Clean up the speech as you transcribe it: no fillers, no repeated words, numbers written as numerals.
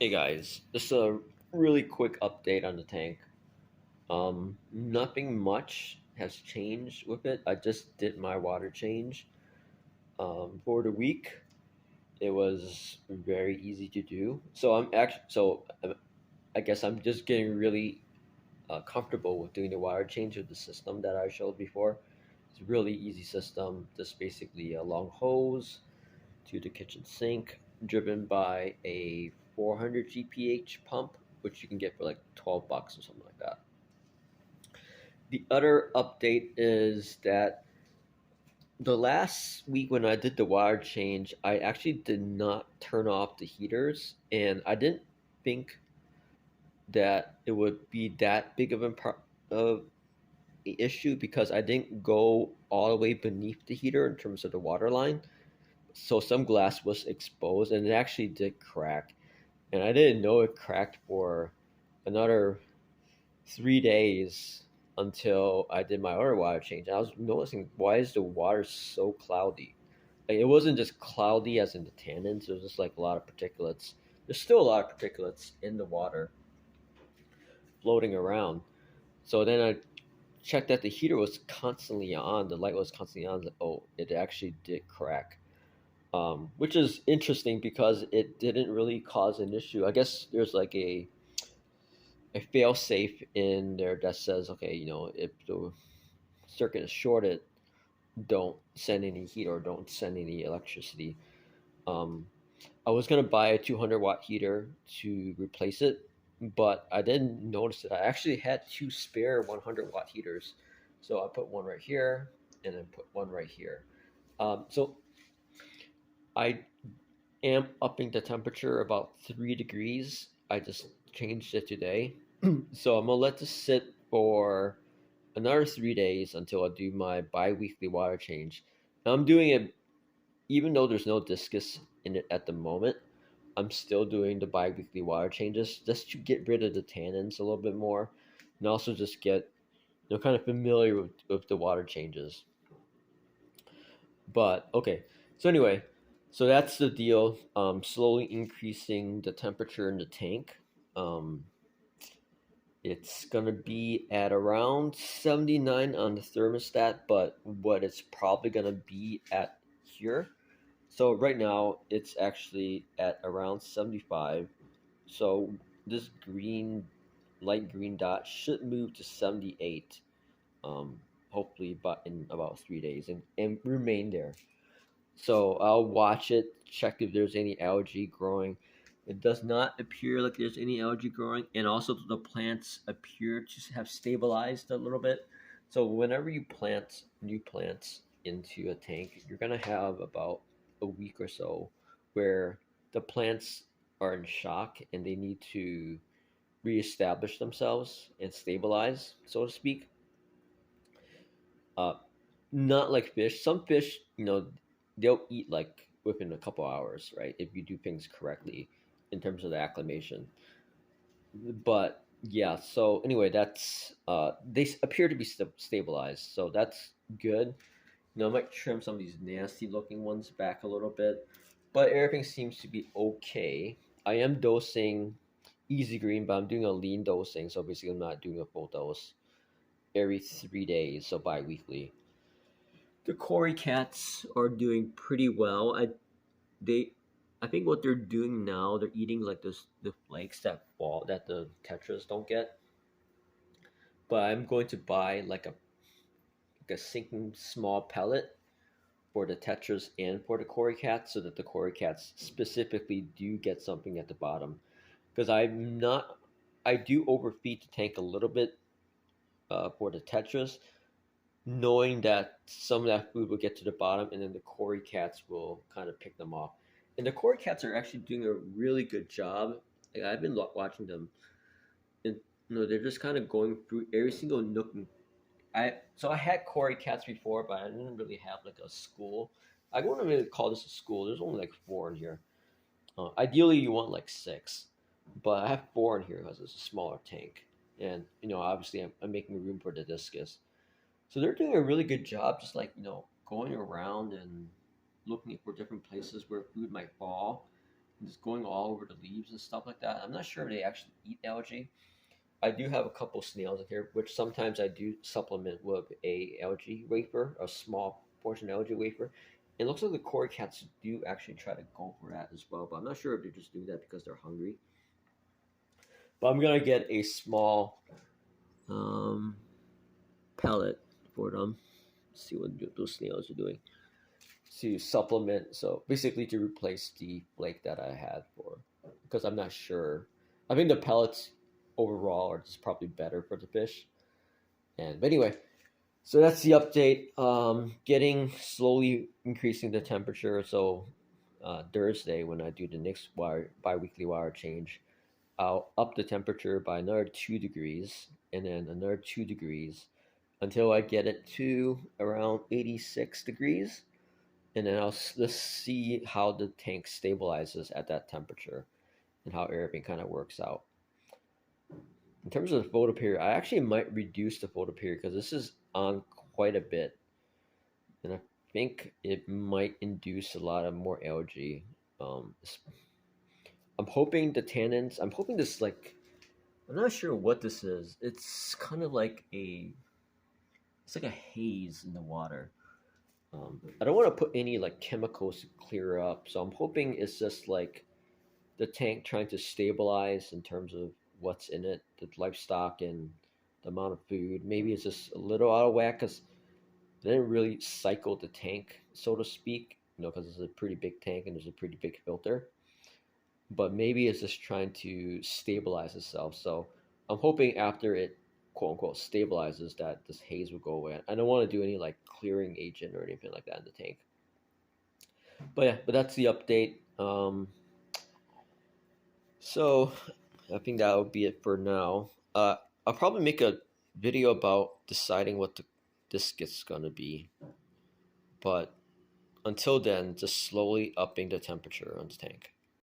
Hey guys, just a really quick update on the tank. Nothing much has changed with it. I just did my water change for the week. It was very easy to do. I guess I'm just getting really comfortable with doing the water change with the system that I showed before. It's a really easy system. Just basically a long hose to the kitchen sink, driven by a 400 GPH pump, which you can get for like 12 bucks or something like that. The other update is that the last week when I did the wire change, I actually did not turn off the heaters, and I didn't think that it would be that big of of an issue because I didn't go all the way beneath the heater in terms of the water line. So some glass was exposed, and it actually did crack. And I didn't know it cracked for another 3 days until I did my other water change. And I was noticing, why is the water so cloudy? Like, it wasn't just cloudy as in the tannins; it was just like a lot of particulates. There's still a lot of particulates in the water floating around. So then I checked that the heater was constantly on, the light was constantly on. Like, oh, it actually did crack. Which is interesting because it didn't really cause an issue. I guess there's like a fail safe in there that says, okay, if the circuit is shorted, don't send any heat or don't send any electricity. Um, I was gonna buy a 200-watt heater to replace it, but I didn't notice it. I actually had two spare 100-watt heaters, so I put one right here and then put one right here. So I am upping the temperature about 3 degrees. I just changed it today. So I'm gonna let this sit for another 3 days until I do my bi-weekly water change. Now I'm doing it even though there's no discus in it at the moment. I'm still doing the bi-weekly water changes just to get rid of the tannins a little bit more, and also just get kind of familiar with the water changes. But okay, so anyway, so that's the deal. Slowly increasing the temperature in the tank. Um, it's gonna be at around 79 on the thermostat, but what it's probably gonna be at here. So right now it's actually at around 75. So this light green dot should move to 78. Um, Hopefully, but in about 3 days, and remain there. So I'll watch it, check if there's any algae growing. It does not appear like there's any algae growing, and also the plants appear to have stabilized a little bit. So whenever you plant new plants into a tank, you're gonna have about a week or so where the plants are in shock and they need to reestablish themselves and stabilize, so to speak. Uh, Not like fish. Some fish, they'll eat like within a couple hours, right? If you do things correctly in terms of the acclimation. But yeah, so anyway, that's appear to be stabilized, so that's good. I might trim some of these nasty looking ones back a little bit, but everything seems to be okay. I am dosing easy green, but I'm doing a lean dosing, so basically I'm not doing a full dose every 3 days, so bi-weekly. The Cory cats are doing pretty well. They I think what they're doing now, they're eating like the flakes that fall that the tetras don't get. But I'm going to buy like a sinking small pellet for the tetras and for the Cory cats, so that the Cory cats specifically do get something at the bottom. Because I do overfeed the tank a little bit for the tetras, knowing that some of that food will get to the bottom, and then the Cory cats will kind of pick them off. And the Cory cats are actually doing a really good job. Like, I've been watching them, and they're just kind of going through every single nook. I had Cory cats before, but I didn't really have like a school. I wouldn't really call this a school. There's only like four in here. Ideally, you want like six, but I have four in here because it's a smaller tank, and obviously I'm making room for the discus. So they're doing a really good job, just like going around and looking for different places where food might fall, just going all over the leaves and stuff like that. I'm not sure if they actually eat algae. I do have a couple snails in here, which sometimes I do supplement with a algae wafer, a small portion algae wafer. It looks like the koi cats do actually try to go for that as well, but I'm not sure if they just do that because they're hungry. But I'm gonna get a small um, pellet for them. See what those snails are doing to supplement. So basically to replace the flake that I had for, because I'm not sure. I think the pellets overall are just probably better for the fish. And but anyway, so that's the update. Getting slowly increasing the temperature. So Thursday when I do the next bi-weekly wire change, I'll up the temperature by another 2 degrees, and then another 2 degrees until I get it to around 86 degrees, and then let's see how the tank stabilizes at that temperature and how everything kind of works out. In terms of the photo period, I actually might reduce the photo period because this is on quite a bit, and I think it might induce a lot of more algae. Um, I'm hoping the tannins. I'm hoping this like. I'm not sure what this is. It's kind of like a. It's like a haze in the water. I don't want to put any like chemicals to clear up, so I'm hoping it's just like the tank trying to stabilize in terms of what's in it, the livestock and the amount of food. Maybe it's just a little out of whack because they didn't really cycle the tank, so to speak, because it's a pretty big tank and there's a pretty big filter. But maybe it's just trying to stabilize itself. So I'm hoping after it quote unquote stabilizes that this haze will go away. I don't want to do any like clearing agent or anything like that in the tank. But yeah, but that's the update. So I think that would be it for now. I'll probably make a video about deciding what the disc is gonna be, but until then, just slowly upping the temperature on the tank.